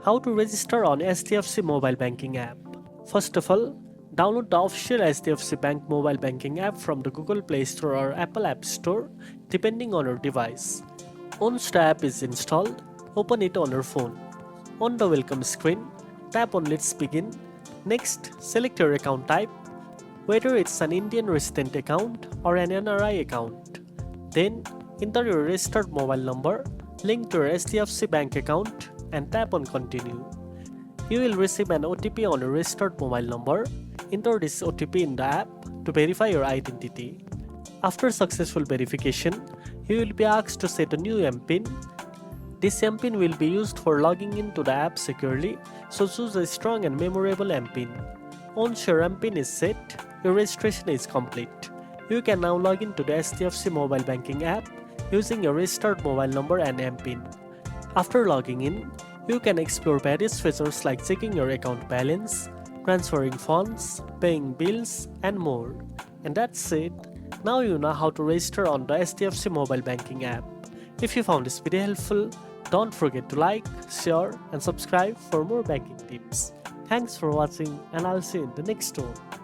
How to register on HDFC mobile banking app. First of all, download the official HDFC Bank mobile banking app from the Google Play Store or Apple App Store depending on your device. Once the app is installed, open it on your phone. On the welcome screen, tap on Let's Begin. Next, select your account type, whether it's an Indian resident account or an NRI account. Then, enter your registered mobile number linked to your HDFC Bank account and tap on Continue. You will receive an OTP on your registered mobile number. Enter this OTP in the app to verify your identity. After successful verification, you will be asked to set a new MPIN. This MPIN will be used for logging into the app securely, so choose a strong and memorable MPIN. Once your MPIN is set, your registration is complete. You can now log into the HDFC mobile banking app using your registered mobile number and MPIN. After logging in, you can explore various features like checking your account balance, transferring funds, paying bills, and more. And that's it. Now you know how to register on the HDFC mobile banking app. If you found this video helpful, don't forget to like, share, and subscribe for more banking tips. Thanks for watching, and I'll see you in the next one.